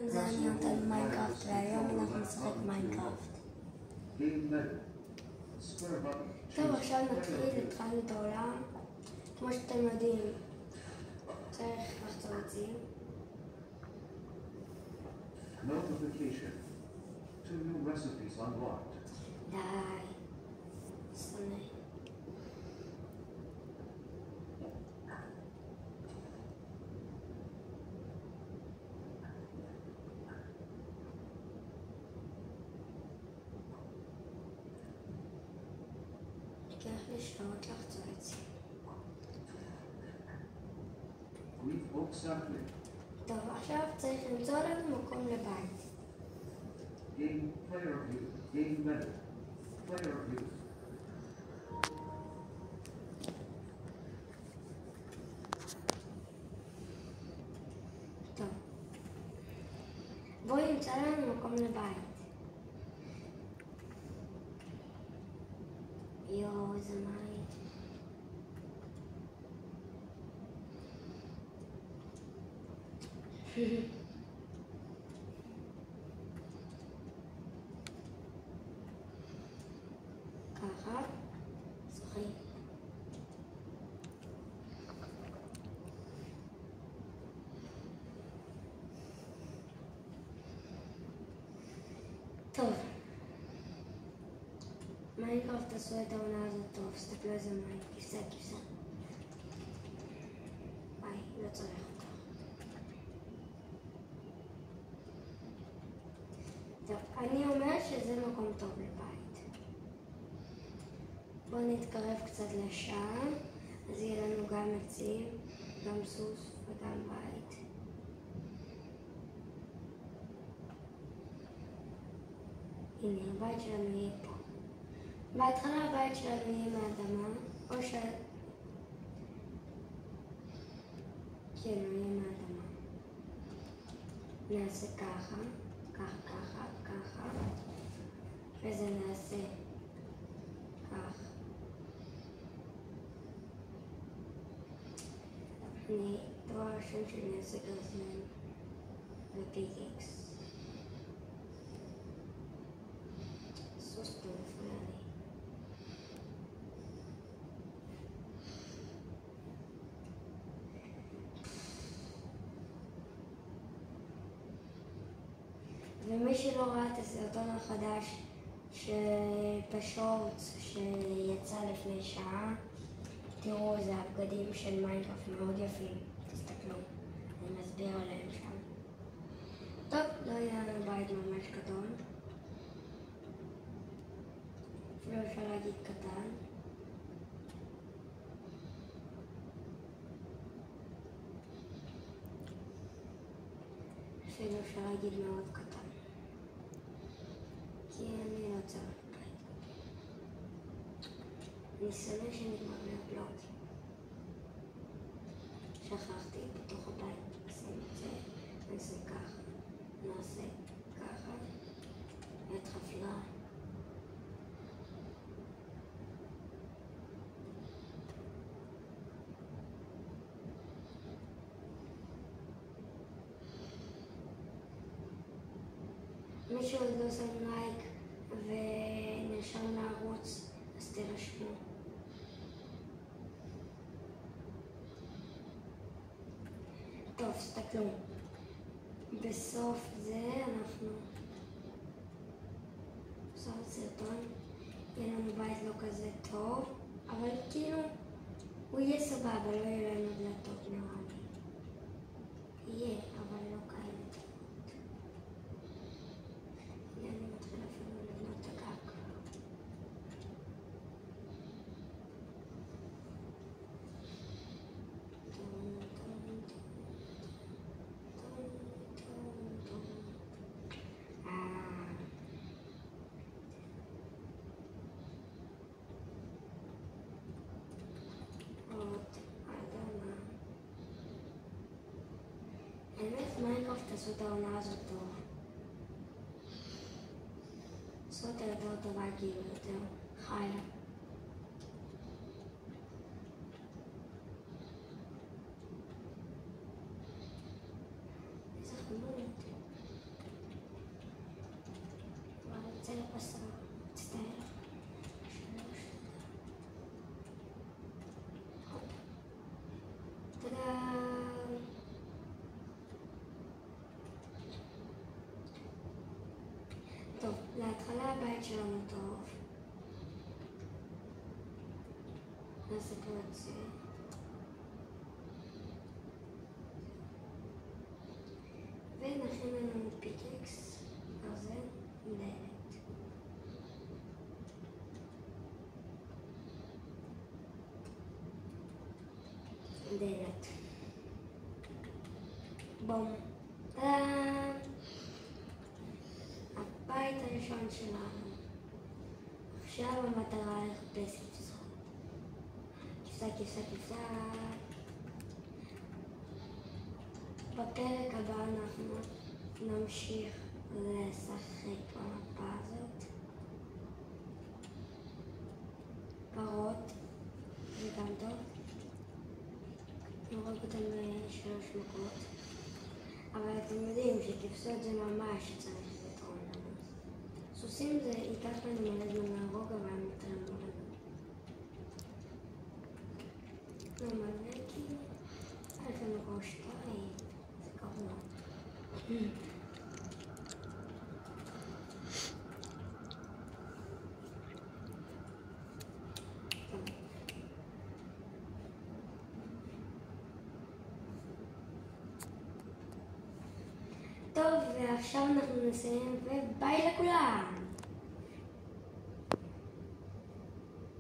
זה אני נותן מיינקראפט, והיום אנחנו נשחק מיינקראפט. טוב, עכשיו נתחיל, התחלנו את העולם. כמו שאתם יודעים, צריך לחצור עצים. Notification. 2 new recipes unlocked. די. שונא. לוקח לי שעות לחצור עצים. Leave oak sapling. טוב, עכשיו צריך למצוא לנו מקום לבית. Gain player view. Gain menu. Player view. טוב. בואו נמצא לנו מקום לבית. יואו, איזה מים. ככה, זוכרים. טוב. מיינקראפט עשו את העונה הזאת טוב, סתכלו איזה מים, כבשה. וואי, לא צריך אותה. טוב, אני אומר שזה מקום טוב לבית. בואו נתקרב קצת לשם, אז יהיה לנו גם עצים, גם סוס וגם בית. הנה, הבית שלנו יהיה פה. בהתחלה הבית שלנו יהיה מהאדמה, או ש... כן, הוא יהיה מהאדמה. נעשה ככה, ככה, וזה נעשה כך. אני דבר ראשון שאני אעשה גרזן ופיקקס. סוס פה מפריע לי. ומי שלא ראה את הסרטון החדש בשורטס שיצא לפני שעה, תראו, זה הבגדים של מיינקראפט מאוד יפים, תסתכלו, אני מסביר עליהם שם. טוב, לא יהיה לנו בית ממש גדול, אפילו אפשר להגיד קטן. אפילו אפשר להגיד מאוד קטן. כי אני לא צריך בית. אני שונא שנגמר לי הבלוק. שכחתי בתוך הבית. נשים את זה, נעשה ככה, נעשה ככה, ואת חפירה. מי שעוד לא שם לייק ונרשם לערוץ, אז תירשמו. טוב, תסתכלו. בסוף זה אנחנו... בסוף הסרטון יהיה לנו בית לא כזה טוב, אבל כאילו הוא יהיה סבבה, לא יהיה לנו דלתות נראה לי. יהיה, אבל לא כאלה. האמת, מיינקראפט עשו את העונה הזאת טוב. עשו אותה יותר טובה, כאילו יותר חיה. איזה חמוד. 13. מצטער. 3. טאדה! טוב, להתחלה הבית שלנו טוב. נעשה פה את זה. ונכין לנו פיקקס, ברזל, דלת. דלת. בום. טאדה! הבית הראשון שלנו. עכשיו המטרה לחפש כבשה. כבשה. בפרק הבא אנחנו נמשיך לשחק במפה הזאת. פרות, זה גם טוב. נורג אותם ב3 מכות. אבל אתם יודעים שכבשות זה ממש צריך לתרום לנו. סוסים זה ייקח לנו מלא זמן להרוג, אבל הם יתרמו לנו. לא מלא כאילו. יש לנו כבר 2. זה קרוב. טוב, ועכשיו אנחנו נסיים, וביי לכולם!